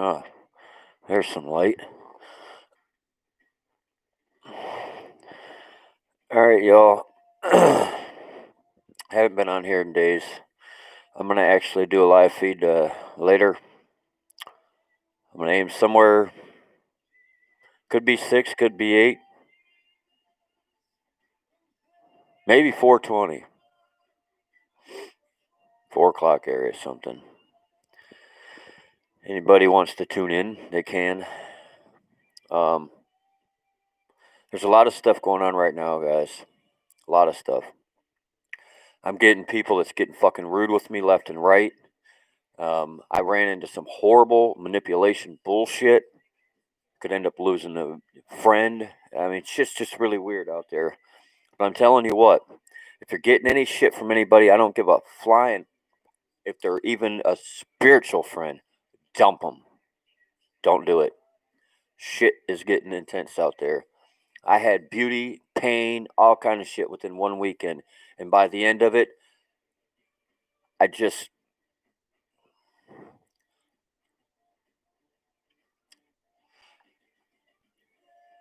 Oh, there's some light. All right, y'all. Haven't been on here in days. I'm gonna actually do a live feed later. I'm gonna aim somewhere. Could be 6, could be 8, maybe 4:20, 4 o'clock area, something. Anybody wants to tune in, they can. Um, there's a lot of stuff going on right now, guys. A lot of stuff. I'm getting people that's getting fucking rude with me left and right. I ran into some horrible manipulation bullshit. Could end up losing a friend. I mean, it's just really weird out there. But I'm telling you what, if you're getting any shit from anybody, I don't give a flying. If they're even a spiritual friend, dump them. Don't do it. Shit is getting intense out there. I had beauty, pain, all kind of shit within one weekend, and by the end of it, I just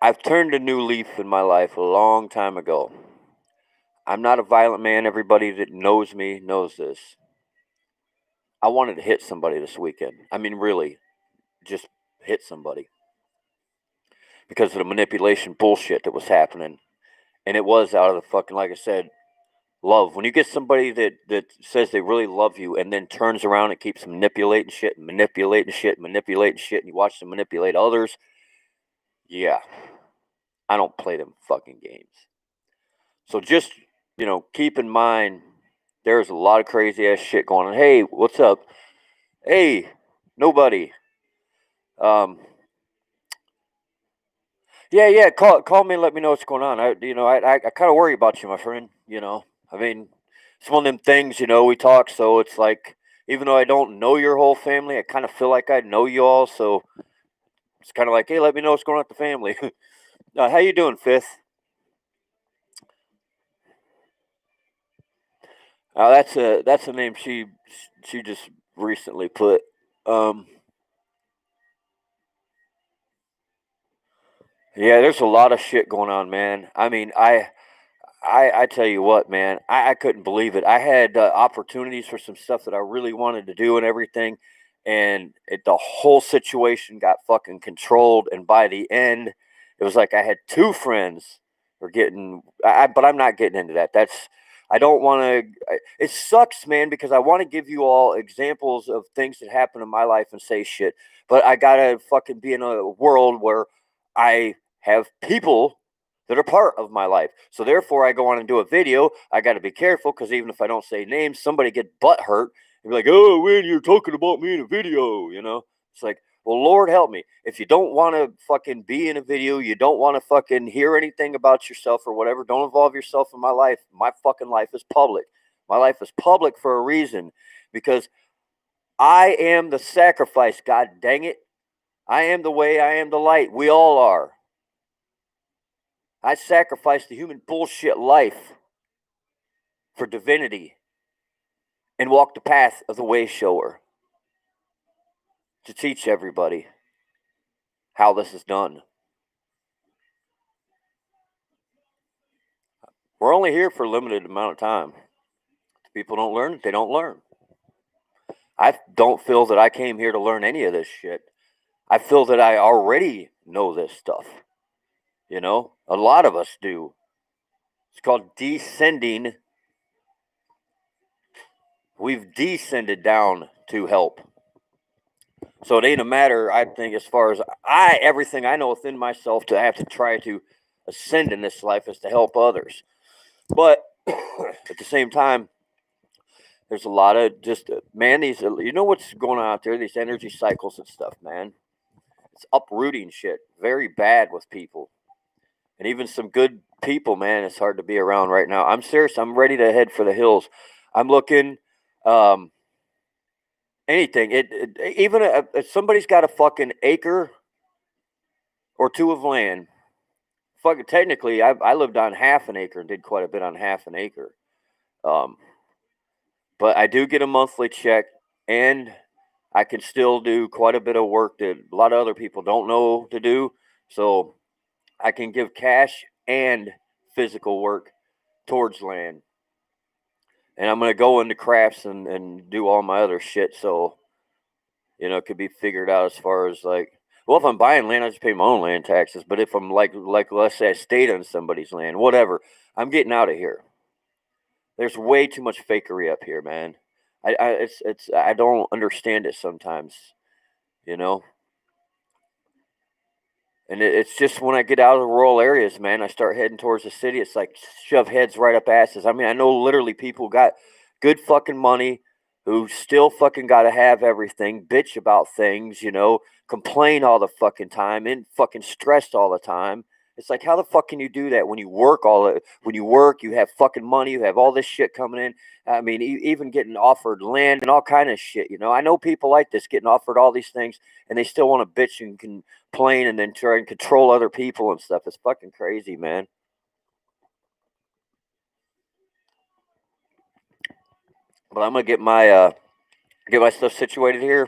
I've turned a new leaf in my life a long time ago. I'm not a violent man. Everybody that knows me knows this. I wanted to hit somebody this weekend. I mean, really, just hit somebody because of the manipulation bullshit that was happening. And it was out of the fucking, like I said, love. When you get somebody that says they really love you and then turns around and keeps manipulating shit, manipulating shit, manipulating shit, and you watch them manipulate others, yeah, I don't play them fucking games. So just, keep in mind there's a lot of crazy ass shit going on. Hey, what's up? Hey, nobody. Um, yeah. Call me and let me know what's going on. I kind of worry about you, my friend. I mean, it's one of them things. We talk, so it's like even though I don't know your whole family, I kind of feel like I know you all. So it's kind of like, hey, let me know what's going on with the family. How you doing, Fifth? That's a name she just recently put. Um, yeah, there's a lot of shit going on, man. I mean, I tell you what, man, I couldn't believe it. I had opportunities for some stuff that I really wanted to do and everything, and the whole situation got fucking controlled. And by the end, it was like I had two friends were getting, but I'm not getting into that. I don't want to. It sucks, man, because I want to give you all examples of things that happen in my life and say shit, but I gotta fucking be in a world where I have people that are part of my life. So therefore, I go on and do a video. I got to be careful because even if I don't say names, somebody get butt hurt and be like, "Oh, when you're talking about me in a video," It's like, well, Lord help me. If you don't want to fucking be in a video, you don't want to fucking hear anything about yourself or whatever. Don't involve yourself in my life. My fucking life is public. My life is public for a reason because I am the sacrifice. God dang it. I am the way. I am the light. We all are. I sacrificed the human bullshit life for divinity and walked the path of the way shower to teach everybody how this is done. We're only here for a limited amount of time. If people don't learn, they don't learn. I don't feel that I came here to learn any of this shit. I feel that I already know this stuff. A lot of us do. It's called descending. We've descended down to help. So it ain't a matter, I think, as far as everything I know within myself to have to try to ascend in this life is to help others. But at the same time, there's a lot of just, man, what's going on out there, these energy cycles and stuff, man. It's uprooting shit very bad with people. And even some good people, man, it's hard to be around right now. I'm serious. I'm ready to head for the hills. I'm looking, um, anything. Even if somebody's got a fucking acre or two of land. Fucking technically, I lived on half an acre and did quite a bit on half an acre. Um, but I do get a monthly check, and I can still do quite a bit of work that a lot of other people don't know to do. So I can give cash and physical work towards land. And I'm going to go into crafts and do all my other shit. So, it could be figured out as far as like, well, if I'm buying land, I just pay my own land taxes. But if I'm like let's say I stayed on somebody's land, whatever, I'm getting out of here. There's way too much fakery up here, man. I don't understand it sometimes, you know. And it's just when I get out of the rural areas, man, I start heading towards the city. It's like shove heads right up asses. I mean, I know literally people got good fucking money who still fucking got to have everything, bitch about things, complain all the fucking time, and fucking stressed all the time. It's like, how the fuck can you do that when you work when you work, you have fucking money, you have all this shit coming in. I mean, even getting offered land and all kind of shit. I know people like this getting offered all these things, and they still want to bitch and complain and then try and control other people and stuff. It's fucking crazy, man. But I'm gonna get my stuff situated here.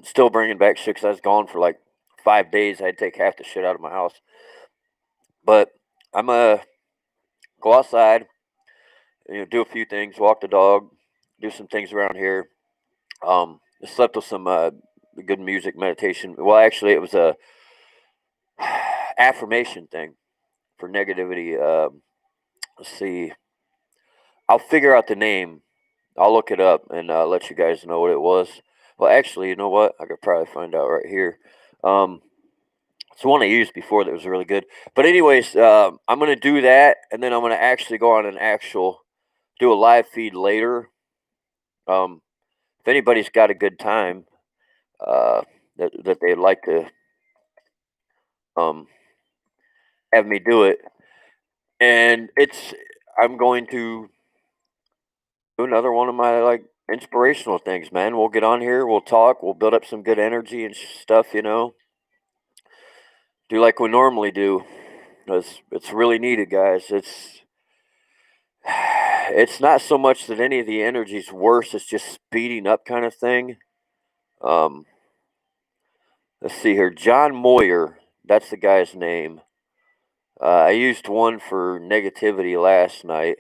Still bringing back shit because I was gone for like 5 days. I had to take half the shit out of my house. But I'm gonna go outside, do a few things, walk the dog, do some things around here. I slept with some good music meditation. Well, actually, it was a affirmation thing for negativity. Let's see. I'll figure out the name. I'll look it up and let you guys know what it was. Well, actually, you know what? I could probably find out right here. It's one I used before that was really good. But anyways, I'm gonna do that, and then I'm gonna actually go on do a live feed later. If anybody's got a good time, that they'd like to um have me do it, and I'm going to do another one of my like inspirational things, man. We'll get on here, we'll talk, we'll build up some good energy and stuff, do like we normally do. It's really needed, guys. It's not so much that any of the energy's worse, it's just speeding up kind of thing. Um, let's see here. John Moyer, that's the guy's name. I used one for negativity last night.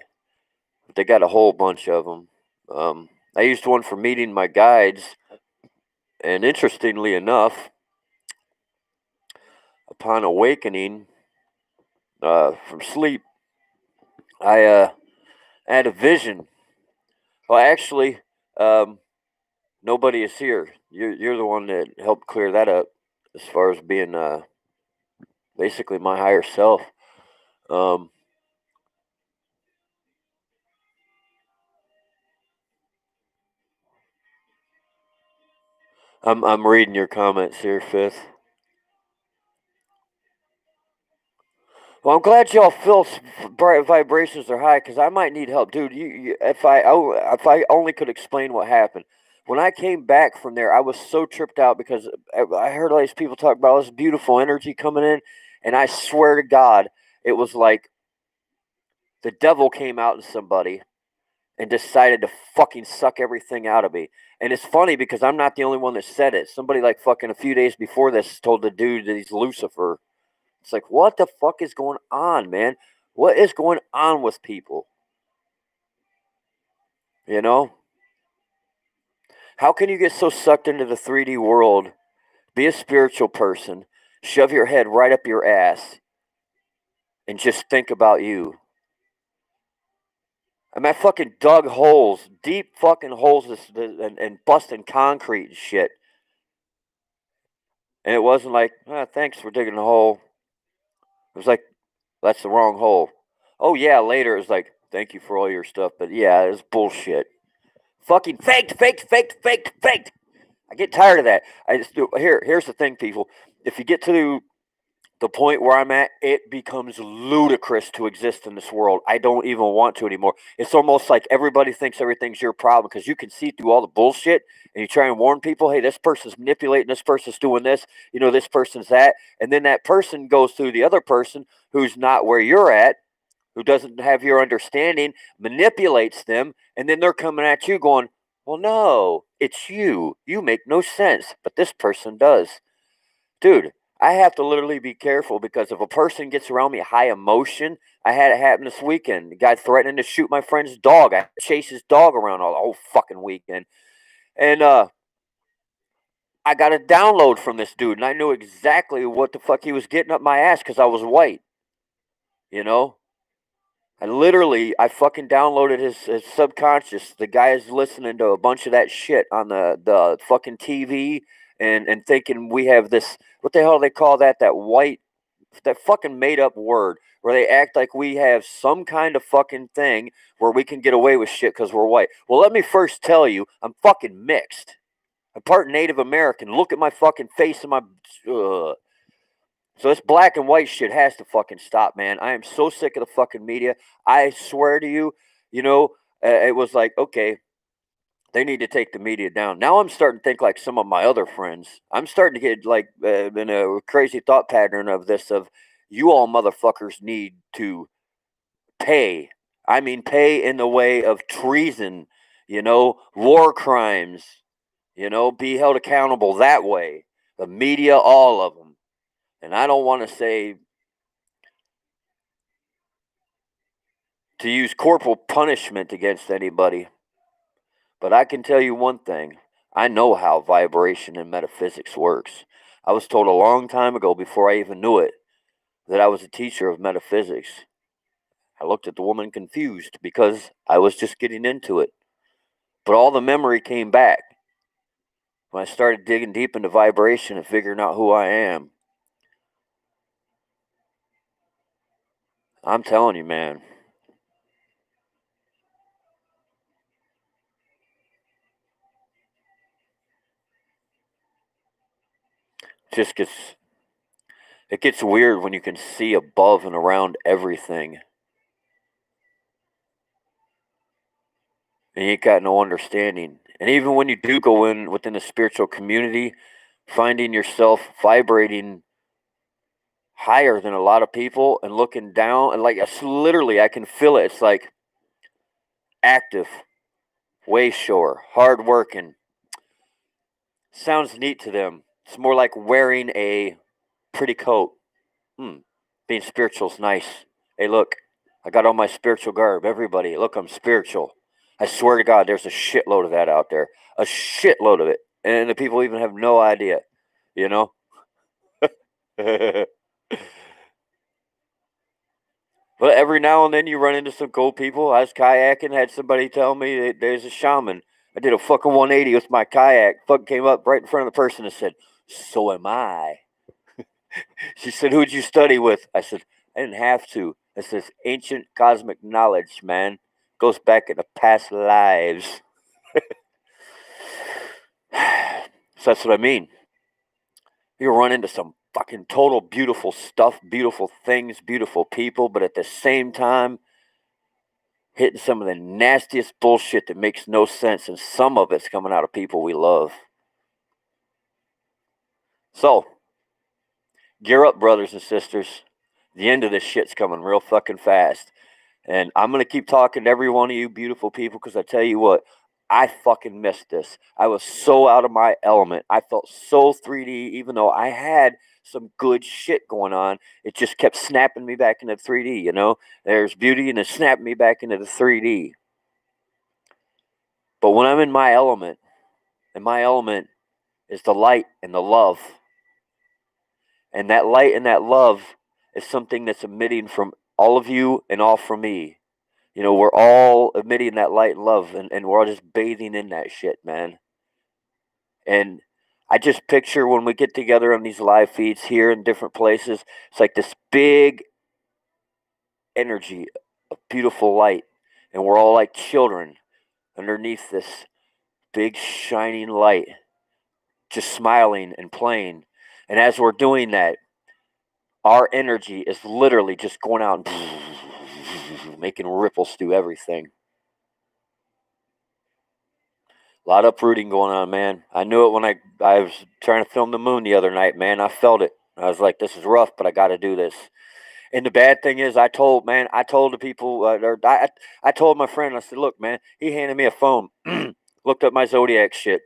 They got a whole bunch of them. I used one for meeting my guides, and interestingly enough, upon awakening from sleep, I had a vision. Well, actually, nobody is here. You're the one that helped clear that up, as far as being basically my higher self. Um, I'm reading your comments here, Fifth. Well, I'm glad y'all feel bright vibrations are high because I might need help, dude. If I only could explain what happened when I came back from there, I was so tripped out because I heard all these people talk about all this beautiful energy coming in, and I swear to God, it was like the devil came out in somebody and decided to fucking suck everything out of me. And it's funny because I'm not the only one that said it. Somebody like fucking a few days before this told the dude that he's Lucifer. It's like, what the fuck is going on, man? What is going on with people? You know? How can you get so sucked into the 3D world, be a spiritual person, shove your head right up your ass, and just think about you? I mean, I fucking dug holes, deep fucking holes, and busting concrete and shit. And it wasn't like, thanks for digging the hole. It was like, that's the wrong hole. Oh, yeah, later it was like, thank you for all your stuff. But yeah, it was bullshit. Fucking faked. I get tired of that. Here's the thing, people. If you get to the point where I'm at, it becomes ludicrous to exist in this world. I don't even want to anymore. It's almost like everybody thinks everything's your problem because you can see through all the bullshit and you try and warn people, hey, this person's manipulating, this person's doing this, this person's that. And then that person goes through the other person who's not where you're at, who doesn't have your understanding, manipulates them, and then they're coming at you going, Well, no, it's you. You make no sense, but this person does. Dude, I have to literally be careful because if a person gets around me high emotion, I had it happen this weekend. The guy threatening to shoot my friend's dog. I chased his dog around all the whole fucking weekend. And I got a download from this dude, and I knew exactly what the fuck he was getting up my ass because I was white. You know? I fucking downloaded his subconscious. The guy is listening to a bunch of that shit on the fucking TV and thinking we have this, what the hell do they call that? That fucking made up word where they act like we have some kind of fucking thing where we can get away with shit because we're white. Well, let me first tell you, I'm fucking mixed. I'm part Native American. Look at my fucking face and my. So this black and white shit has to fucking stop, man. I am so sick of the fucking media. I swear to you, you know, it was like, okay, they need to take the media down. Now I'm starting to think like some of my other friends. I'm starting to get like in a crazy thought pattern of this of you all motherfuckers need to pay. I mean, pay in the way of treason, war crimes, be held accountable that way. The media, all of them. And I don't want to say to use corporal punishment against anybody, but I can tell you one thing. I know how vibration and metaphysics works. I was told a long time ago, before I even knew it, that I was a teacher of metaphysics. I looked at the woman confused because I was just getting into it. But all the memory came back when I started digging deep into vibration and figuring out who I am. I'm telling you, man. Just gets it gets weird when you can see above and around everything. And you ain't got no understanding. And even when you do go in within the spiritual community, finding yourself vibrating higher than a lot of people and looking down and like it's literally I can feel it. It's like active, way shore, hard working. Sounds neat to them. It's more like wearing a pretty coat. Being spiritual's nice. Hey, look, I got all my spiritual garb. Everybody, look, I'm spiritual. I swear to God, there's a shitload of that out there. A shitload of it. And the people even have no idea, you know? But every now and then you run into some cool people. I was kayaking, had somebody tell me that there's a shaman. I did a fucking 180 with my kayak. Fucking came up right in front of the person and said, "So am I." She said, "Who'd you study with?" I said, "I didn't have to. This is ancient cosmic knowledge, man. Goes back into past lives." So that's what I mean. You run into some fucking total beautiful stuff, beautiful things, beautiful people, but at the same time, hitting some of the nastiest bullshit that makes no sense, and some of it's coming out of people we love. So, gear up, brothers and sisters. The end of this shit's coming real fucking fast. And I'm going to keep talking to every one of you beautiful people because I tell you what, I fucking missed this. I was so out of my element. I felt so 3D, even though I had some good shit going on. It just kept snapping me back into 3D, you know? There's beauty and it snapped me back into the 3D. But when I'm in my element, and my element is the light and the love, and that light and that love is something that's emitting from all of you and all from me. We're all emitting that light and love, and we're all just bathing in that shit, man. And I just picture when we get together on these live feeds here in different places, it's like this big energy of beautiful light. And we're all like children underneath this big shining light, just smiling and playing. And as we're doing that, our energy is literally just going out and making ripples through everything. A lot of uprooting going on, man. I knew it when I was trying to film the moon the other night, man. I felt it. I was like, this is rough, but I got to do this. And the bad thing is, I told the people, I told my friend, I said, look, man, he handed me a phone Looked up my zodiac shit.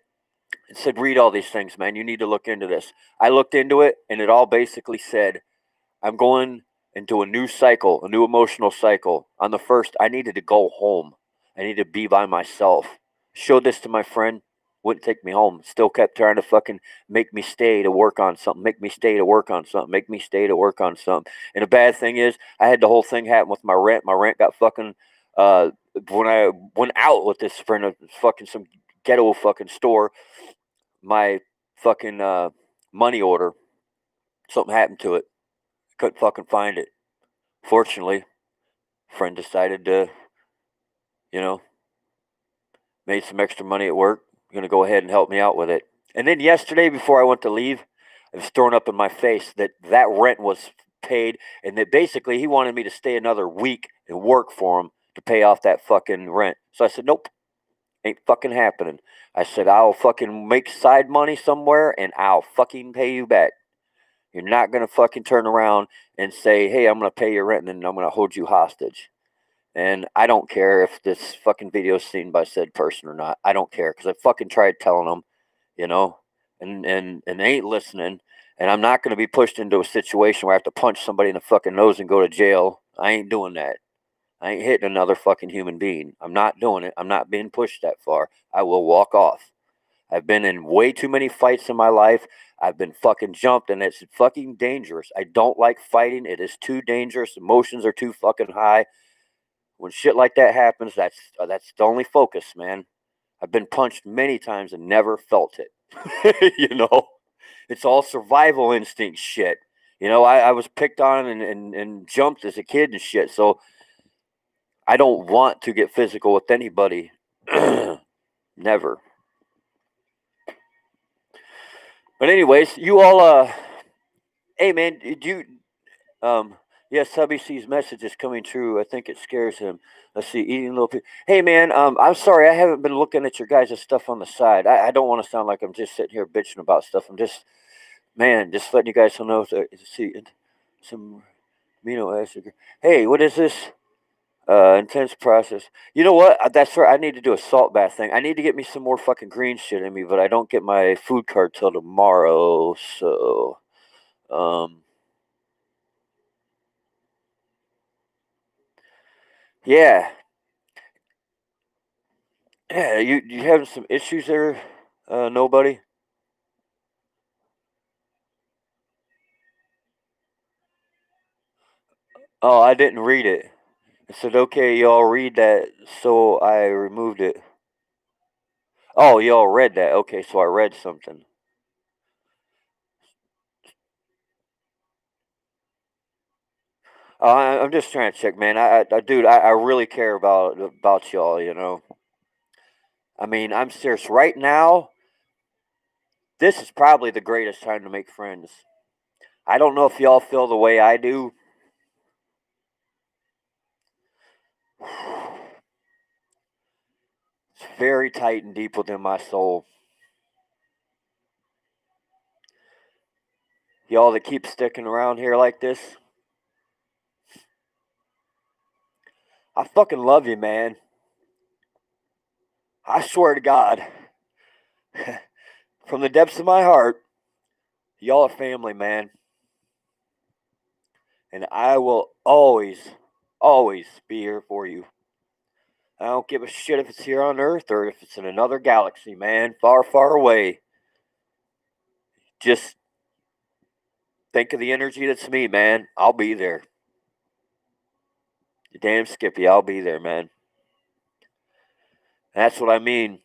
It said, read all these things, man. You need to look into this. I looked into it, and it all basically said, I'm going into a new cycle, a new emotional cycle. On the first, I needed to go home. I needed to be by myself. Showed this to my friend, wouldn't take me home. Still kept trying to fucking make me stay to work on something, make me stay to work on something, make me stay to work on something. And the bad thing is, I had the whole thing happen with my rent. My rent got fucking, when I went out with this friend of fucking some ghetto fucking store, my fucking money order, something happened to it. Couldn't fucking find it. Fortunately, friend decided to, you know, made some extra money at work. Going to go ahead and help me out with it. And then yesterday, before I went to leave, it was thrown up in my face that that rent was paid, and that basically he wanted me to stay another week and work for him to pay off that fucking rent. So I said, nope, ain't fucking happening. I said, I'll fucking make side money somewhere and I'll fucking pay you back. You're not going to fucking turn around and say, hey, I'm going to pay your rent and then I'm going to hold you hostage. And I don't care if this fucking video is seen by said person or not. I don't care because I fucking tried telling them, you know, and they ain't listening. And I'm not going to be pushed into a situation where I have to punch somebody in the fucking nose and go to jail. I ain't doing that. I ain't hitting another fucking human being. I'm not doing it. I'm not being pushed that far. I will walk off. I've been in way too many fights in my life. I've been fucking jumped, and it's fucking dangerous. I don't like fighting. It is too dangerous. Emotions are too fucking high. When shit like that happens, that's the only focus, man. I've been punched many times and never felt it. You know, it's all survival instinct shit. You know, I was picked on and jumped as a kid and shit. So I don't want to get physical with anybody. Never. But anyways, you all hey man, did you yes, hubby sees messages coming through. I think it scares him. Let's see, eating little hey man, I'm sorry, I haven't been looking at your guys' stuff on the side. I don't want to sound like I'm just sitting here bitching about stuff. I'm just man, just letting you guys know see some amino acid. Hey, what is this? Intense process. You know what? That's right. I need to do a salt bath thing. I need to get me some more fucking green shit in me, but I don't get my food card till tomorrow. So, um, yeah, yeah. You having some issues there? Nobody. Oh, I didn't read it. I said, okay, y'all read that. So I removed it. Oh, y'all read that. Okay, so I read something. I'm just trying to check, man. Dude, I really care about y'all. You know. I mean, I'm serious. Right now, this is probably the greatest time to make friends. I don't know if y'all feel the way I do. It's very tight and deep within my soul. Y'all that keep sticking around here like this, I fucking love you, man. I swear to God, from the depths of my heart, y'all are family, man. And I will always, always be here for you. I don't give a shit if it's here on Earth or if it's in another galaxy, man, far, far away. Just think of the energy that's me, man. I'll be there. You damn Skippy, I'll be there, man. That's what I mean.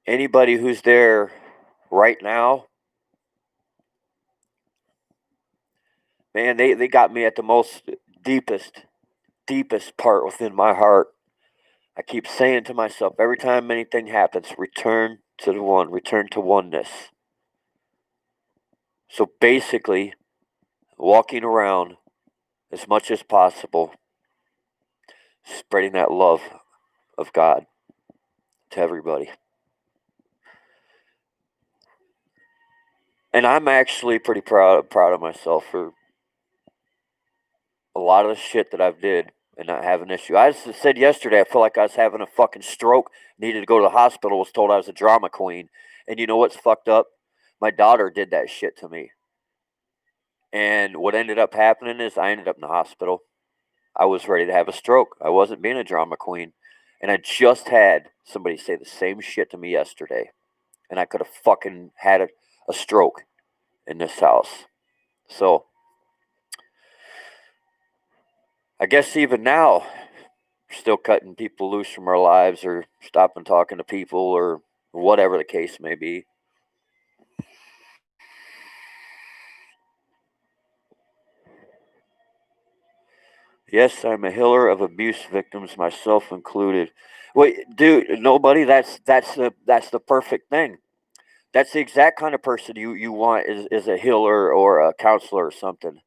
Anybody who's there right now, man, they got me at the most deepest part within my heart. I keep saying to myself every time anything happens, return to the one, return to oneness. So basically, walking around as much as possible, spreading that love of God to everybody. And I'm actually pretty proud of myself for a lot of the shit that I've did. and not have an issue. I just said yesterday I feel like I was having a fucking stroke, needed to go to the hospital, was told I was a drama queen. And you know what's fucked up? My daughter did that shit to me. And what ended up happening is I ended up in the hospital. I was ready to have a stroke. I wasn't being a drama queen. And I just had somebody say the same shit to me yesterday. And I could have fucking had a stroke in this house. So I guess even now, we're still cutting people loose from our lives or stopping talking to people or whatever the case may be. Yes, I'm a healer of abuse victims, myself included. Wait, dude, nobody. That's the perfect thing. That's the exact kind of person you want is a healer or a counselor or something.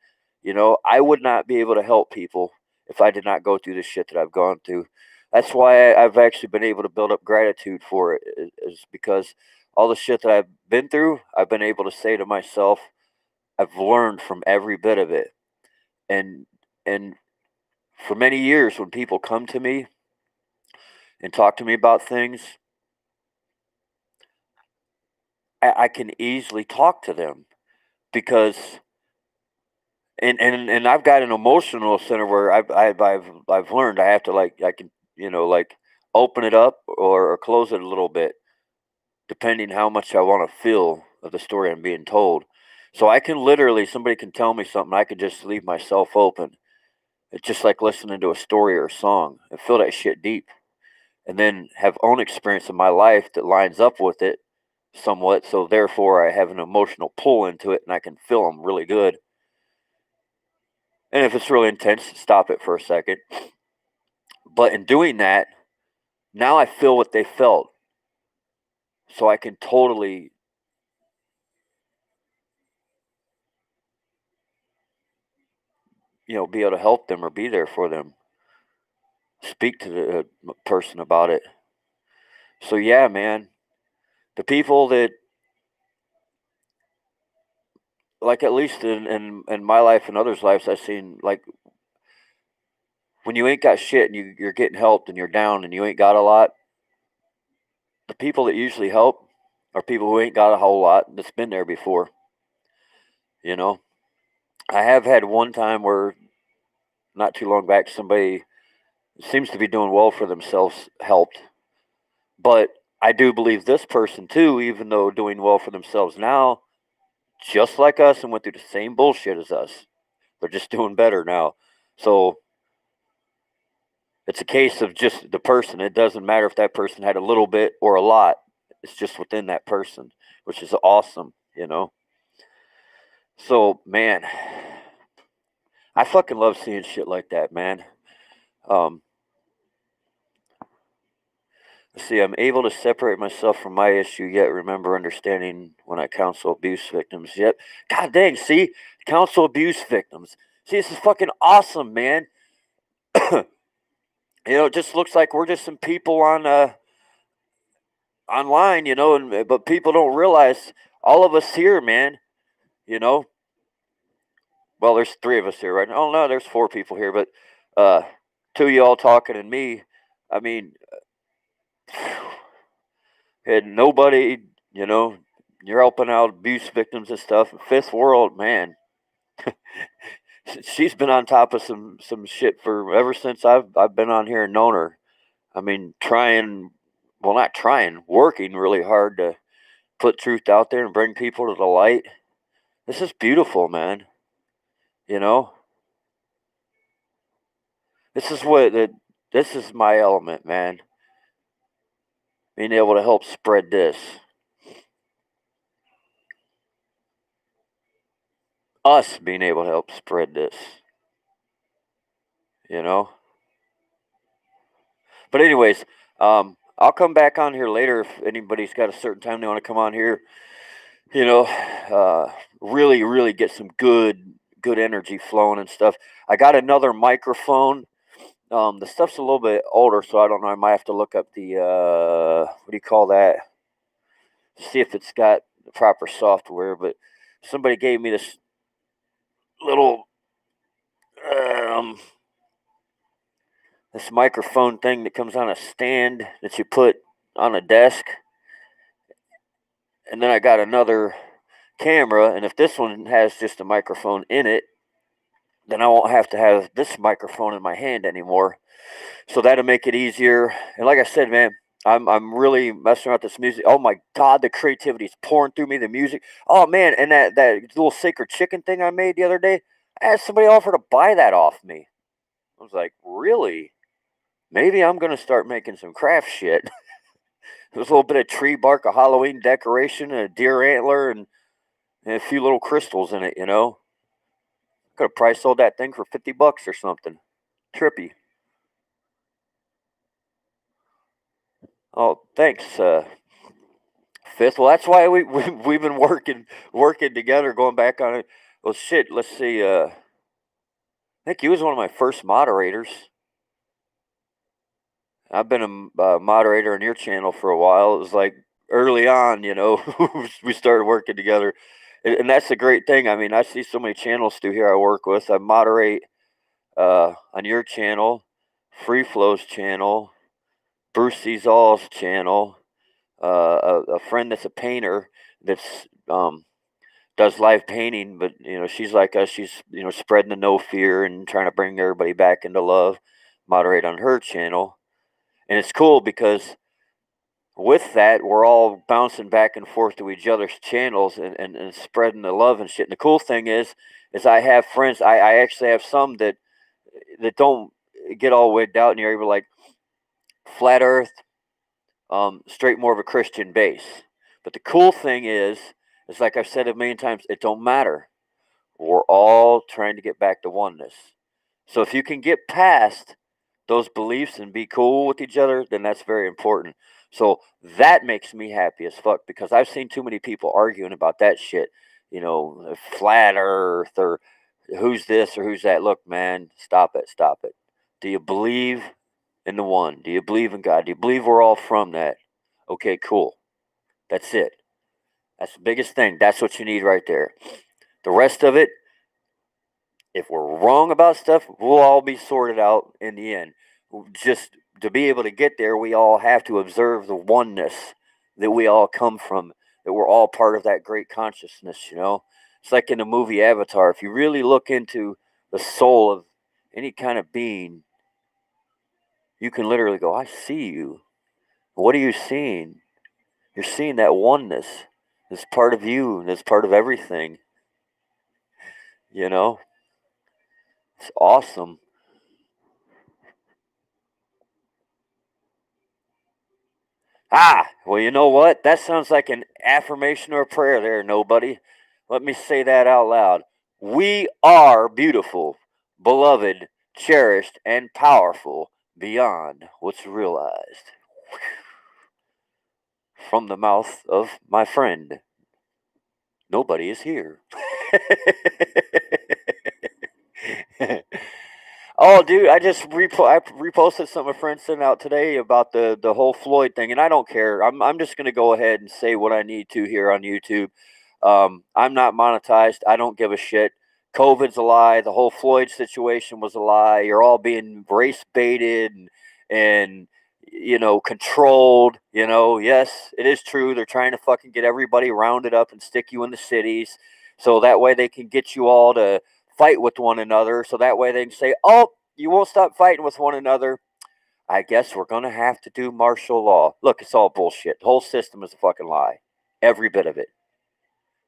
You know, I would not be able to help people if I did not go through the shit that I've gone through. That's why I've actually been able to build up gratitude for it, is because all the shit that I've been through, I've been able to say to myself, I've learned from every bit of it. And for many years, when people come to me and talk to me about things, I can easily talk to them because and I've got an emotional center where I've learned I have to, like, I can, like, open it up or close it a little bit depending how much I want to feel of the story I'm being told. So I can literally, somebody can tell me something, I could just leave myself open. It's just like listening to a story or a song and feel that shit deep, and then have own experience in my life that lines up with it somewhat. So therefore, I have an emotional pull into it, and I can feel them really good. And if it's really intense, stop it for a second. But in doing that, now I feel what they felt. So I can totally, be able to help them or be there for them, speak to the person about it. So yeah, man, the people that, like, at least in my life and others' lives, I've seen, like, when you ain't got shit and you're getting helped and you're down and you ain't got a lot, the people that usually help are people who ain't got a whole lot that's been there before. You know, I have had one time where not too long back somebody seems to be doing well for themselves helped, but I do believe this person too, even though doing well for themselves now, just like us and went through the same bullshit as us, they're just doing better now. So it's a case of just the person. It doesn't matter if that person had a little bit or a lot. It's just within that person, which is awesome. So, man, I fucking love seeing shit like that, man. Um, see, I'm able to separate myself from my issue, yet remember understanding when I counsel abuse victims. Yet, god dang, see, counsel abuse victims. See, this is fucking awesome, man. It just looks like we're just some people on online, and but people don't realize all of us here, man. You know, well, there's three of us here right now. Oh no, there's four people here, but uh, two of y'all talking and me. I mean, and nobody, you know, you're helping out abuse victims and stuff. Fifth World, man, she's been on top of some shit for ever since I've been on here and known her. I mean, well, not trying, working really hard to put truth out there and bring people to the light. This is beautiful, man. You know, this is this is my element, man. Being able to help spread this, us being able to help spread this. You know. But anyways, I'll come back on here later if anybody's got a certain time they want to come on here. You know, really, really get some good energy flowing and stuff. I got another microphone. The stuff's a little bit older, so I don't know. I might have to look up the what do you call that? See if it's got the proper software. But somebody gave me this little um, this microphone thing that comes on a stand that you put on a desk. And then I got another camera, and if this one has just a microphone in it, then I won't have to have this microphone in my hand anymore. So that'll make it easier. And like I said, man, I'm really messing around with this music. Oh my God, the creativity is pouring through me. The music. Oh man, and that little sacred chicken thing I made the other day. I had somebody offer to buy that off me. I was like, really? Maybe I'm gonna start making some craft shit. There's a little bit of tree bark, a Halloween decoration, a deer antler, and a few little crystals in it. Could have probably sold that thing for $50 or something. Trippy. Oh, thanks, Fifth. Well, that's why we've been working together, going back on it. Well, shit. Let's see. I think he was one of my first moderators. I've been a moderator on your channel for a while. It was like early on, we started working together, and that's a great thing. I mean, I see so many channels through here I work with. I moderate on your channel, Free Flow's channel, Bruce Sees All's channel, a friend that's a painter that's does live painting, but she's like us. She's spreading the no fear and trying to bring everybody back into love. Moderate on her channel, and it's cool because with that we're all bouncing back and forth to each other's channels and spreading the love and shit. And the cool thing is I have friends. I actually have some that don't get all wigged out, and you're able like flat Earth, straight more of a Christian base. But the cool thing is like I've said a million times, it don't matter. We're all trying to get back to oneness. So if you can get past those beliefs and be cool with each other, then that's very important. So that makes me happy as fuck because I've seen too many people arguing about that shit. Flat Earth or who's this or who's that. Look, man, stop it, stop it. Do you believe in the one? Do you believe in God? Do you believe we're all from that? Okay, cool. That's it. That's the biggest thing. That's what you need right there. The rest of it, if we're wrong about stuff, we'll all be sorted out in the end. Just to be able to get there, we all have to observe the oneness that we all come from, that we're all part of that great consciousness. It's like in the movie Avatar. If you really look into the soul of any kind of being, you can literally go, I see you. What are you seeing? You're seeing that oneness. It's part of you, and it's part of everything. It's awesome. Well, you know what? That sounds like an affirmation or a prayer there, nobody. Let me say that out loud. We are beautiful, beloved, cherished, and powerful beyond what's realized. From the mouth of my friend. Nobody is here. Oh, dude, I just I reposted something a friend sent out today about the whole Floyd thing, and I don't care. I'm just gonna go ahead and say what I need to here on YouTube. I'm not monetized. I don't give a shit. COVID's a lie. The whole Floyd situation was a lie. You're all being race baited and controlled. Yes, it is true. They're trying to fucking get everybody rounded up and stick you in the cities, so that way they can get you all to fight with one another, so that way they can say, oh, you won't stop fighting with one another. I guess we're going to have to do martial law. Look, it's all bullshit. The whole system is a fucking lie. Every bit of it.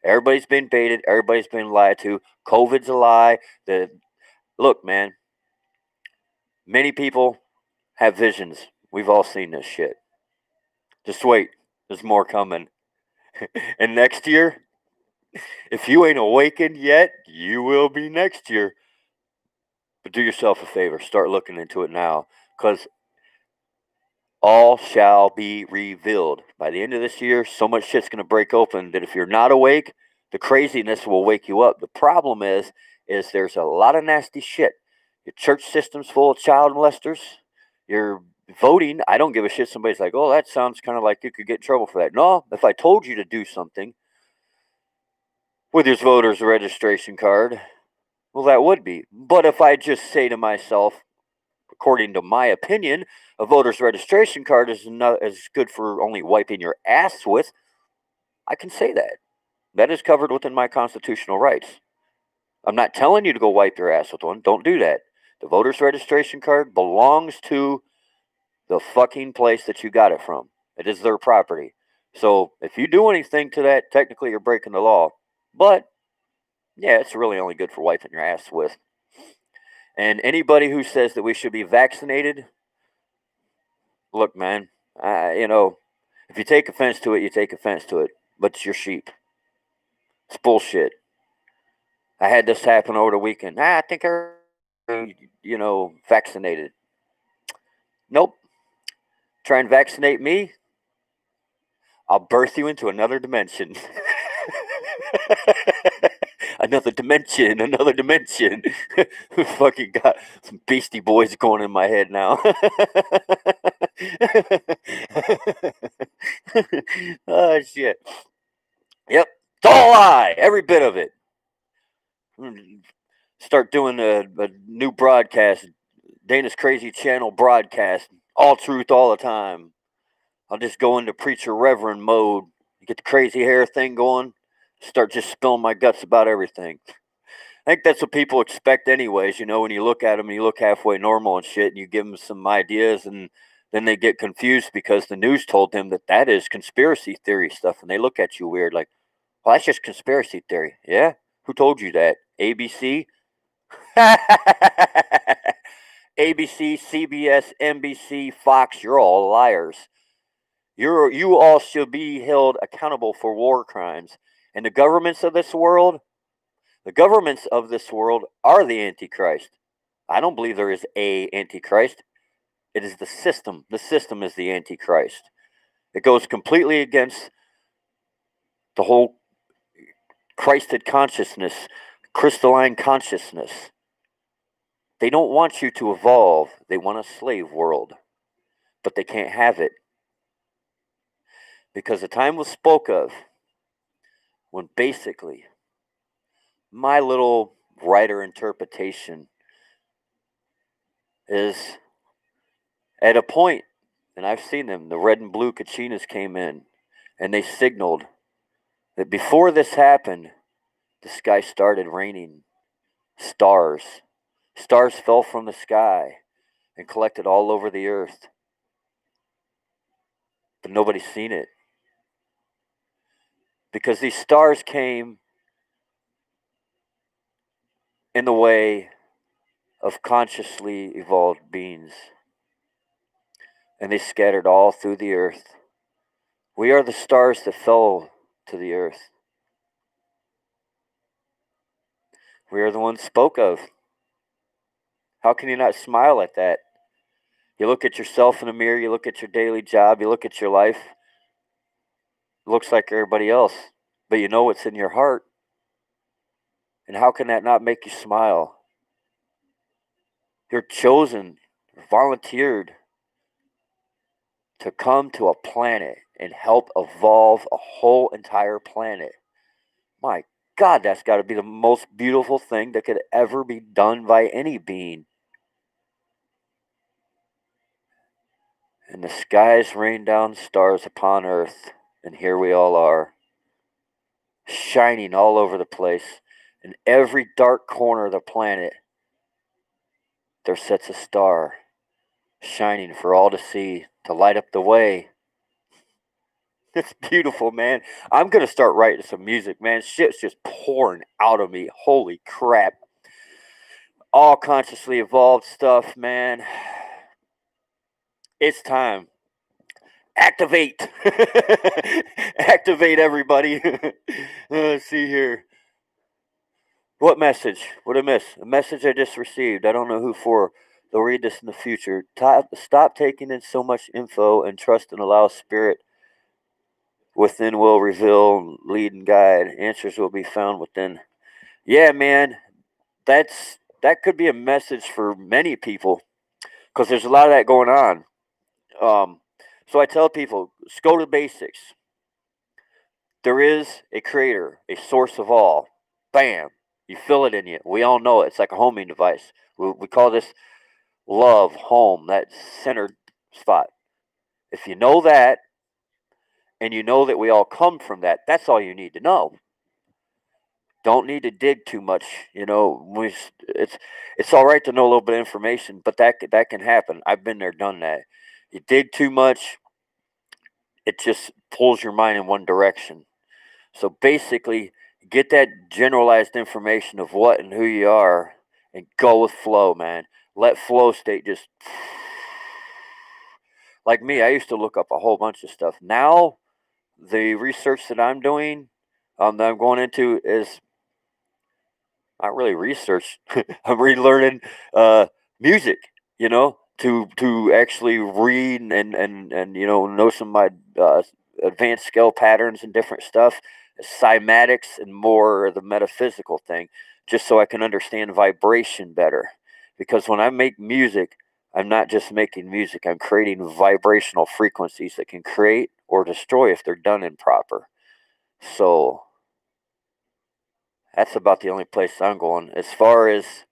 Everybody's been baited. Everybody's been lied to. COVID's a lie. Look, man, many people have visions. We've all seen this shit. Just wait. There's more coming. And next year, if you ain't awakened yet, you will be next year. But do yourself a favor. Start looking into it now. Because all shall be revealed. By the end of this year, so much shit's going to break open that if you're not awake, the craziness will wake you up. The problem is there's a lot of nasty shit. Your church system's full of child molesters. Your voting, I don't give a shit. Somebody's like, oh, that sounds kind of like you could get in trouble for that. No, if I told you to do something with your voter's registration card, well, that would be. But if I just say to myself, according to my opinion, a voter's registration card is not as good for only wiping your ass with, I can say that. That is covered within my constitutional rights. I'm not telling you to go wipe your ass with one. Don't do that. The voter's registration card belongs to the fucking place that you got it from. It is their property. So if you do anything to that, technically you're breaking the law. But yeah, it's really only good for wiping your ass with. And anybody who says that we should be vaccinated, look, man, if you take offense to it, you take offense to it. But it's your sheep. It's bullshit. I had this happen over the weekend. I think vaccinated. Nope. Try and vaccinate me, I'll birth you into another dimension. Another dimension. Fucking got some Beastie Boys going in my head now. Oh, shit. Yep. It's all a lie. Every bit of it. Start doing a new broadcast. Dana's Crazy Channel broadcast. All truth all the time. I'll just go into preacher reverend mode. Get the crazy hair thing going. Start just spilling my guts about everything. I think that's what people expect anyways, when you look at them and you look halfway normal and shit and you give them some ideas and then they get confused because the news told them that is conspiracy theory stuff and they look at you weird like, well, that's just conspiracy theory. Yeah? Who told you that? ABC? ABC, CBS, NBC, Fox, you're all liars. You all should be held accountable for war crimes. And the governments of this world are the Antichrist. I don't believe there is a Antichrist. It is the system. The system is the Antichrist. It goes completely against the whole Christed consciousness, crystalline consciousness. They don't want you to evolve. They want a slave world. But they can't have it. Because the time was spoke of when basically my little writer interpretation is at a point, and I've seen them, the red and blue Kachinas came in and they signaled that before this happened, the sky started raining stars. Stars fell from the sky and collected all over the earth. But nobody's seen it. Because these stars came in the way of consciously evolved beings. And they scattered all through the earth. We are the stars that fell to the earth. We are the ones spoke of. How can you not smile at that? You look at yourself in the mirror, you look at your daily job, you look at your life. It looks like everybody else, but you know what's in your heart. And how can that not make you smile? You're chosen, volunteered to come to a planet and help evolve a whole entire planet. My God, that's got to be the most beautiful thing that could ever be done by any being. And the skies rain down stars upon earth, and here we all are, shining all over the place. In every dark corner of the planet, there sits a star, shining for all to see, to light up the way. It's beautiful, man. I'm going to start writing some music, man. Shit's just pouring out of me. Holy crap. All consciously evolved stuff, man. It's time. Activate. Activate, everybody. Let's see here. What message? What I miss? A message I just received. I don't know who for. They'll read this in the future. Stop taking in so much info and trust and allow spirit within will reveal, lead, and guide. Answers will be found within. Yeah, man. That could be a message for many people because there's a lot of that going on. So I tell people, just go to the basics. There is a creator, a source of all. Bam. You feel it in you. We all know it. It's like a homing device. We call this love, home, that centered spot. If you know that, and you know that we all come from that, that's all you need to know. Don't need to dig too much. It's all right to know a little bit of information, but that can happen. I've been there, done that. You dig too much, it just pulls your mind in one direction. So basically, get that generalized information of what and who you are, and go with flow, man. Let flow state just like me. I used to look up a whole bunch of stuff. Now, the research that I'm doing, that I'm going into, is not really research. I'm relearning music, to actually read and know some of my advanced scale patterns and different stuff, cymatics, and more of the metaphysical thing, just so I can understand vibration better. Because when I make music, I'm not just making music, I'm creating vibrational frequencies that can create or destroy if they're done improper. So that's about the only place I'm going. As far as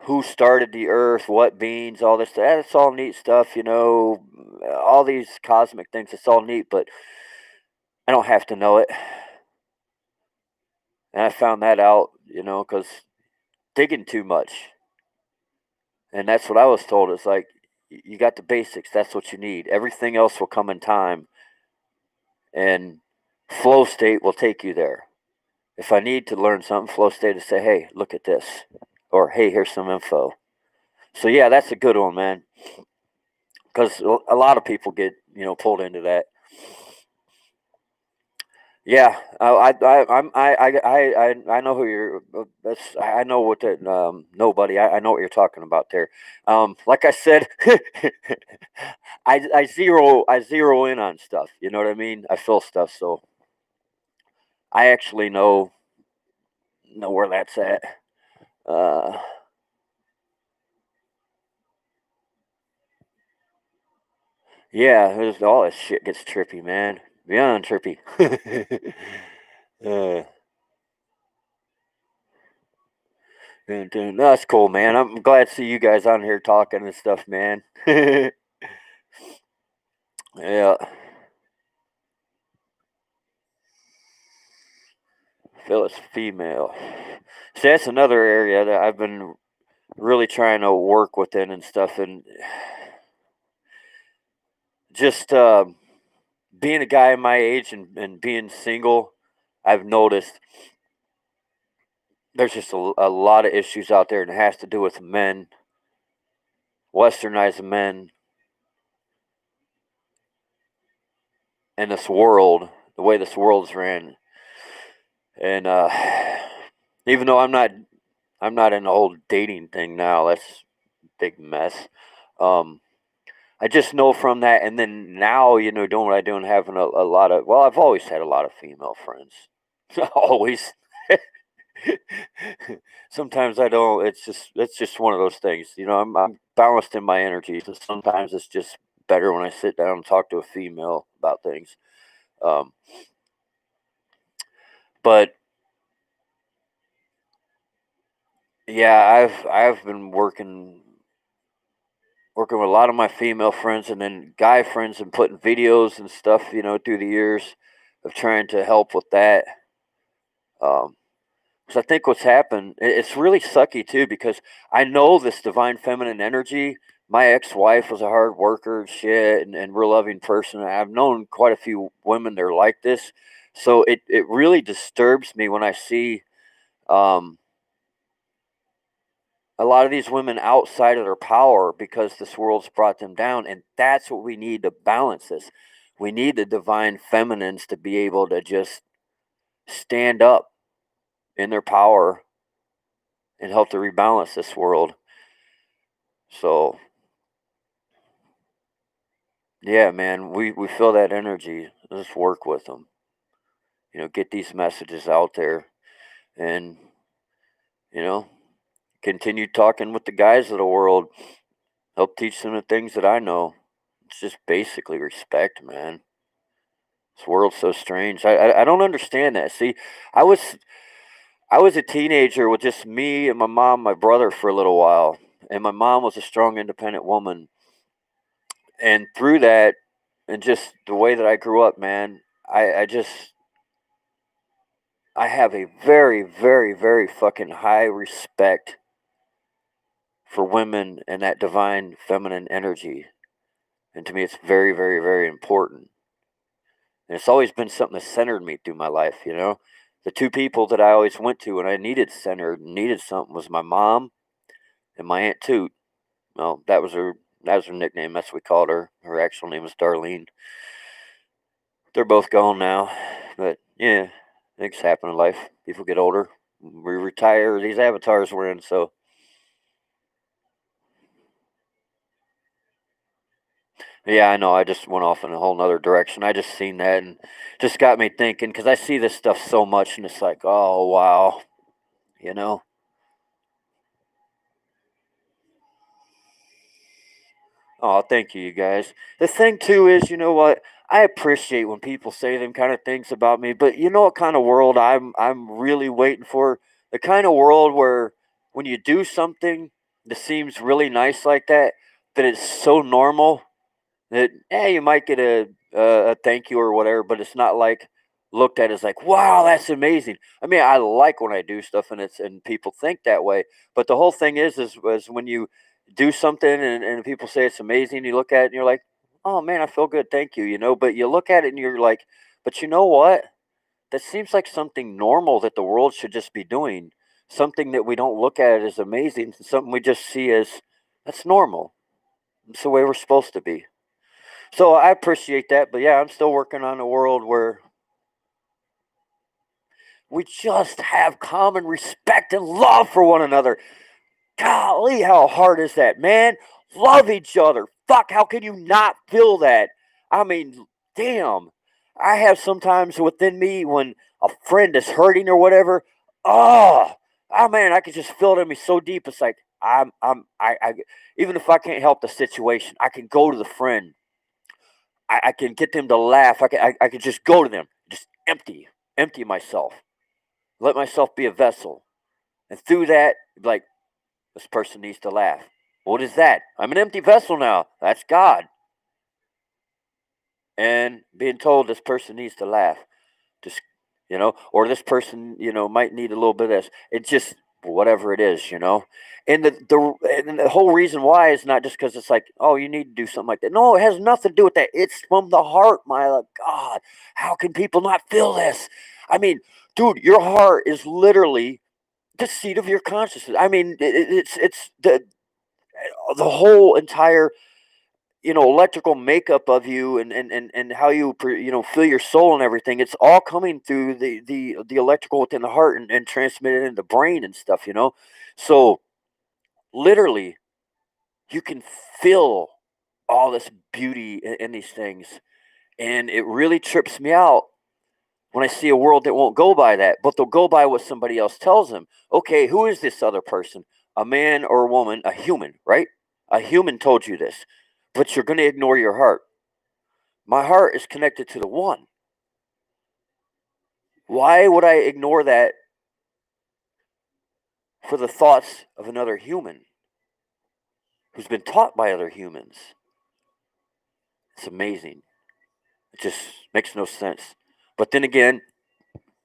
who started the earth, what beings, all this, that's all neat stuff, all these cosmic things, it's all neat, but I don't have to know it. And I found that out, because digging too much. And that's what I was told. It's like, you got the basics, that's what you need. Everything else will come in time, and flow state will take you there. If I need to learn something, flow state to say, hey, look at this. Or, hey, here's some info. So, yeah, that's a good one, man. Because a lot of people get, pulled into that. Yeah, I know who you're. That's I know what that nobody. I know what you're talking about there. Like I said, I zero in on stuff. You know what I mean? I feel stuff, so I actually know where that's at. Uh, yeah, all this shit gets trippy, man. Beyond trippy. uh, that's cool, man. I'm glad to see you guys on here talking and stuff, man. Yeah. Phyllis female. See, that's another area that I've been really trying to work within and stuff, and just being a guy my age and being single, I've noticed there's just a lot of issues out there, and it has to do with men, westernized men, and this world, the way this world's ran, and even though I'm not in the whole dating thing now. That's a big mess. Um, I just know from that, and then now, doing what I do and having a lot of. Well, I've always had a lot of female friends. Always. Sometimes I don't. It's just one of those things. I'm balanced in my energy, so sometimes it's just better when I sit down and talk to a female about things. Um, but yeah, I've been working with a lot of my female friends and then guy friends, and putting videos and stuff, through the years of trying to help with that. Um, because I think what's happened, it's really sucky too, because I know this divine feminine energy. My ex-wife was a hard worker and shit, and real loving person. I've known quite a few women that are like this. So it really disturbs me when I see um, a lot of these women outside of their power because this world's brought them down, and that's what we need to balance this. We need the divine feminines to be able to just stand up in their power and help to rebalance this world. So yeah, man, we feel that energy. Let's work with them. Get these messages out there, and you know continue talking with the guys of the world. Help teach them the things that I know. It's just basically respect, man. This world's so strange. I don't understand that. See, I was I was a teenager with just me and my mom, my brother for a little while, and my mom was a strong, independent woman. And through that, and just the way that I grew up, man, I just I have a very, very, very fucking high respect for women and that divine feminine energy. And to me, it's very, very, very important. And it's always been something that centered me through my life, you know? The two people that I always went to when I needed centered, needed something was my mom and my Aunt Toot. Well, that was her nickname. That's what we called her. Her actual name was Darlene. They're both gone now. But yeah, things happen in life. People get older. We retire. These avatars we're in, so yeah, I know. I just went off in a whole nother direction. I just seen that and just got me thinking because I see this stuff so much, and it's like, oh wow, you know. Oh, thank you, you guys. The thing too is, you know what? I appreciate when people say them kind of things about me, but you know what kind of world I'm really waiting for? The kind of world where when you do something that seems really nice like that, that it's so normal that you might get a thank you or whatever, but it's not like looked at as like, wow, that's amazing. I mean, I like when I do stuff and people think that way, but the whole thing is when you do something and people say it's amazing, you look at it and you're like, oh man, I feel good, thank you, you know. But you look at it and you're like, but you know what? That seems like something normal that the world should just be doing. Something that we don't look at as amazing, something we just see as that's normal. It's the way we're supposed to be. So I appreciate that, but yeah, I'm still working on a world where we just have common respect and love for one another. Golly, how hard is that, man? Love each other. Fuck, how can you not feel that? I mean, damn. I have sometimes within me when a friend is hurting or whatever. Oh, oh man, I can just feel it in me so deep. It's like I even if I can't help the situation, I can go to the friend. I can get them to laugh. I can just go to them, just empty myself, let myself be a vessel, and through that, like this person needs to laugh. What is that? I'm an empty vessel now. That's God, and being told this person needs to laugh, just or this person might need a little bit of this. It just whatever it is, and the whole reason why is not just because it's like, oh, you need to do something like that. No, it has nothing to do with that. It's from the heart, my God. How can people not feel this? I mean, dude, your heart is literally the seat of your consciousness. I mean, it's the whole entire electrical makeup of you and how you feel your soul and everything. It's all coming through the electrical within the heart and transmitted in the brain and stuff, so literally you can feel all this beauty in these things, and it really trips me out when I see a world that won't go by that, but they'll go by what somebody else tells them. Okay, who is this other person? A man or a woman, a human, right? A human told you this, but you're going to ignore your heart. My heart is connected to the one. Why would I ignore that for the thoughts of another human who's been taught by other humans? It's amazing. It just makes no sense. But then again,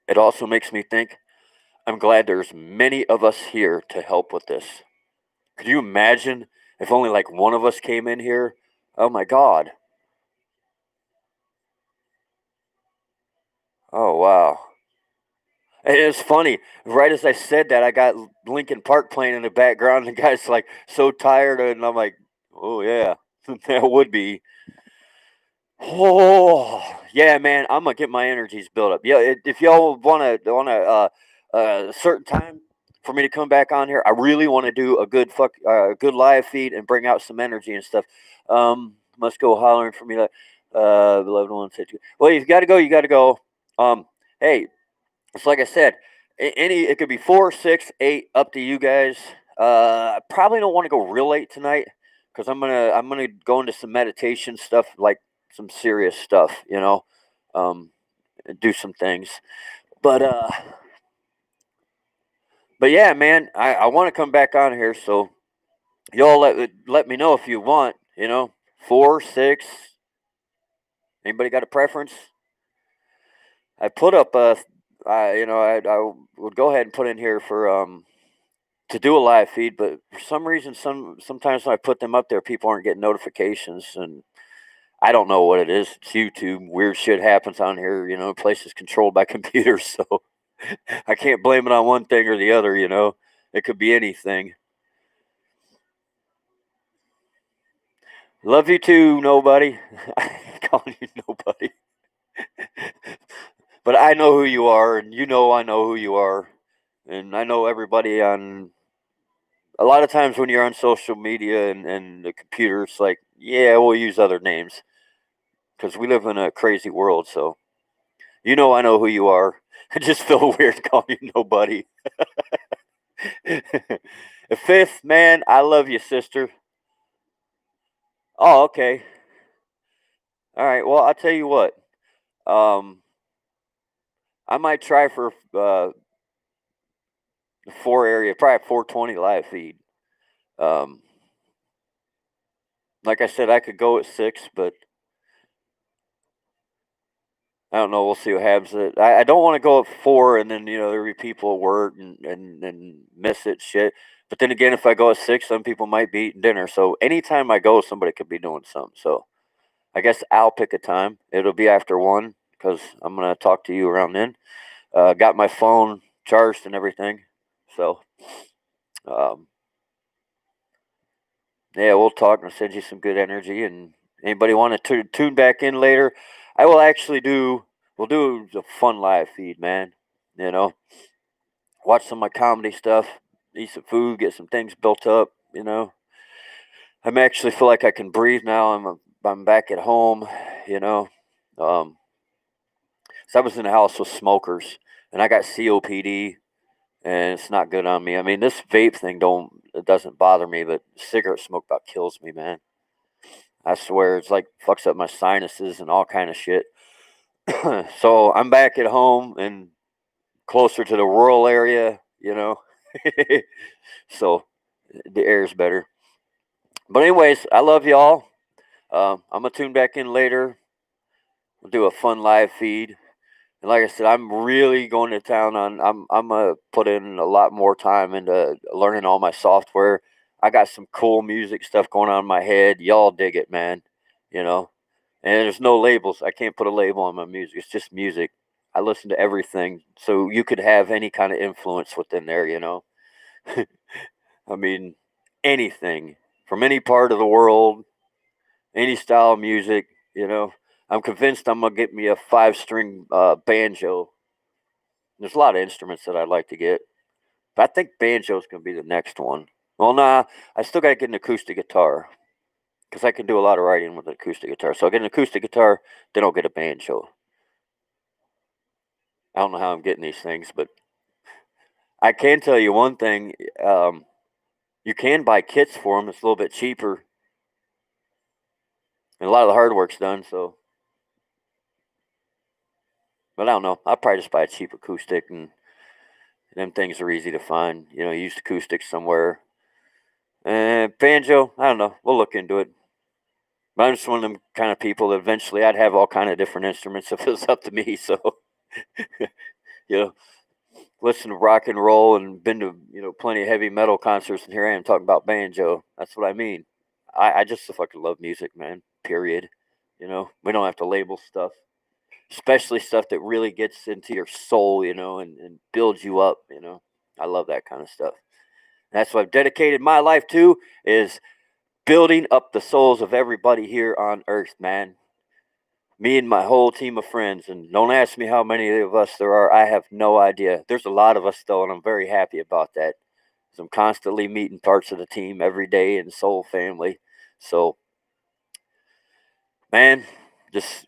it also makes me think I'm glad there's many of us here to help with this. Could you imagine if only like one of us came in here? Oh my God. Oh wow. And it's funny. Right as I said that, I got Lincoln Park playing in the background, and the guy's like so tired, and I'm like, "Oh yeah, that would be." Oh yeah, man. I'm gonna get my energies built up. Yeah, if y'all want a certain time for me to come back on here, I really want to do a good live feed and bring out some energy and stuff. Must go hollering for me like beloved one said. Well, you got to go. You got to go. Hey, it's like I said, any it could be 4, 6, 8, up to you guys. I probably don't want to go real late tonight because I'm gonna go into some meditation stuff, like some serious stuff, um, and do some things. But yeah, man, I want to come back on here. So Y'all let me know if you want. 4, 6. Anybody got a preference? I put up I would go ahead and put in here for to do a live feed, but for some reason, sometimes when I put them up there, people aren't getting notifications, and I don't know what it is. It's YouTube. Weird shit happens on here. Places controlled by computers, so I can't blame it on one thing or the other. It could be anything. Love you too, nobody. I'm calling you nobody, but I know who you are, and I know who you are, and I know everybody on. A lot of times when you're on social media and the computer, it's like, yeah, we'll use other names because we live in a crazy world. So, I know who you are. I just feel weird calling you nobody. The fifth, man, I love you, sister. Oh, okay. All right. Well, I'll tell you what. Um, I might try for the 4 area, probably 420 live feed. Um, like I said, I could go at 6, but I don't know. We'll see what happens. I don't want to go at 4 and then there'll be people at work and miss it shit. But then again, if I go at 6, some people might be eating dinner. So anytime I go, somebody could be doing something. So I guess I'll pick a time. It'll be after 1 because I'm gonna talk to you around then. Got my phone charged and everything. So um, yeah, we'll talk and send you some good energy. And anybody want to tune back in later? I will actually do. We'll do a fun live feed, man. You know, watch some of my comedy stuff, eat some food, get some things built up. I'm actually feel like I can breathe now. I'm back at home. You know, um, so I was in the house with smokers, and I got COPD, and it's not good on me. I mean, this vape thing it doesn't bother me, but cigarette smoke about kills me, man. I swear, it's like fucks up my sinuses and all kind of shit. So I'm back at home and closer to the rural area. So the air is better. But anyways, I love y'all. I'm gonna tune back in later. We'll do a fun live feed. And like I said, I'm really going to town on. I'm gonna put in a lot more time into learning all my software. I got some cool music stuff going on in my head. Y'all dig it, man. You know, and there's no labels. I can't put a label on my music. It's just music. I listen to everything, so you could have any kind of influence within there. I mean, anything from any part of the world, any style of music. You know, I'm convinced I'm gonna get me a 5-string banjo. There's a lot of instruments that I'd like to get, but I think banjo's gonna be the next one. Well, nah, I still gotta get an acoustic guitar because I can do a lot of writing with an acoustic guitar. So I'll get an acoustic guitar, then I'll get a banjo. I don't know how I'm getting these things, but I can tell you one thing. Um, you can buy kits for them. It's a little bit cheaper, and a lot of the hard work's done. So, but I don't know. I'll probably just buy a cheap acoustic, and them things are easy to find. Used acoustics somewhere. And banjo, I don't know. We'll look into it. But I'm just one of them kind of people that eventually I'd have all kind of different instruments if it was up to me. So, you know, listen to rock and roll and been to plenty of heavy metal concerts, and here I am talking about banjo. That's what I mean. I just fucking love music, man. Period. We don't have to label stuff, especially stuff that really gets into your soul, and builds you up. I love that kind of stuff. That's what I've dedicated my life to is building up the souls of everybody here on Earth, man. Me and my whole team of friends, and don't ask me how many of us there are. I have no idea. There's a lot of us though, and I'm very happy about that. 'Cause I'm constantly meeting parts of the team every day and soul family. So, man, just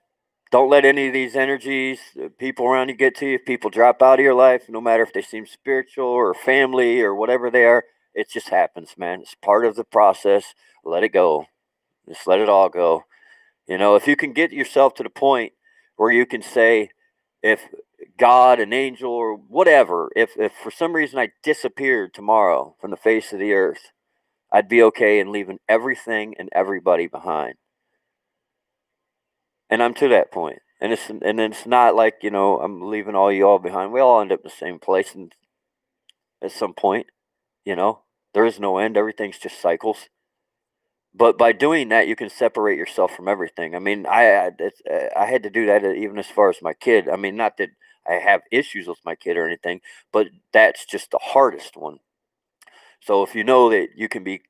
don't let any of these energies, people around you get to you. If people drop out of your life, no matter if they seem spiritual or family or whatever they are, it just happens, man. It's part of the process. Let it go. Just let it all go. If you can get yourself to the point where you can say, if God, an angel, or whatever, if for some reason I disappeared tomorrow from the face of the earth, I'd be okay in leaving everything and everybody behind. And I'm to that point. And it's not like, I'm leaving all you all behind. We all end up in the same place and at some point, you know. There is no end. Everything's just cycles. But by doing that, you can separate yourself from everything. I mean, I had to do that even as far as my kid. I mean, not that I have issues with my kid or anything, but that's just the hardest one. So if you know that you can be,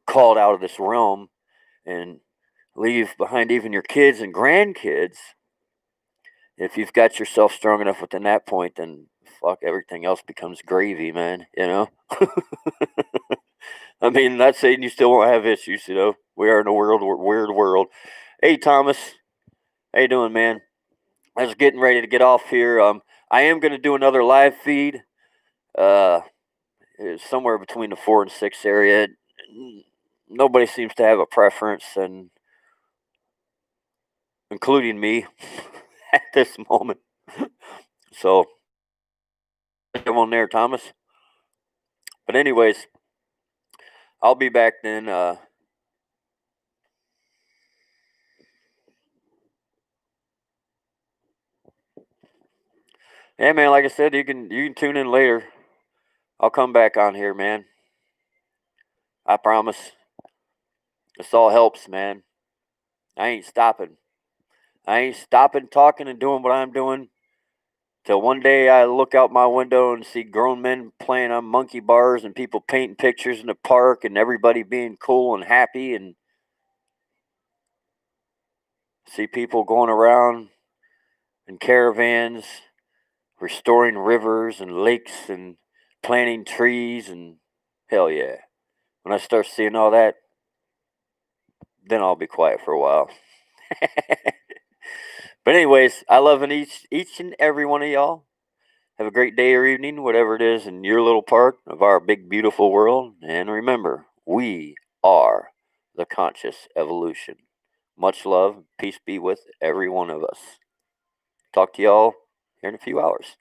called out of this realm and leave behind even your kids and grandkids, if you've got yourself strong enough within that point, then fuck, everything else becomes gravy, man. I mean, not saying you still won't have issues. We are in a weird world. Hey, Thomas, how you doing, man? I was getting ready to get off here. I am going to do another live feed. Uh, it's somewhere between the 4 and 6 area. Nobody seems to have a preference, and including me at this moment. So, come on there, Thomas. But anyways, I'll be back then. Yeah, man. Like I said, you can tune in later. I'll come back on here, man. I promise. This all helps, man. I ain't stopping. I ain't stopping talking and doing what I'm doing till one day I look out my window and see grown men playing on monkey bars and people painting pictures in the park and everybody being cool and happy, and see people going around in caravans, restoring rivers and lakes and planting trees, and hell yeah. When I start seeing all that, then I'll be quiet for a while. But anyways, I love each and every one of y'all. Have a great day or evening, whatever it is in your little part of our big beautiful world. And remember, we are the conscious evolution. Much love, peace be with every one of us. Talk to y'all here in a few hours.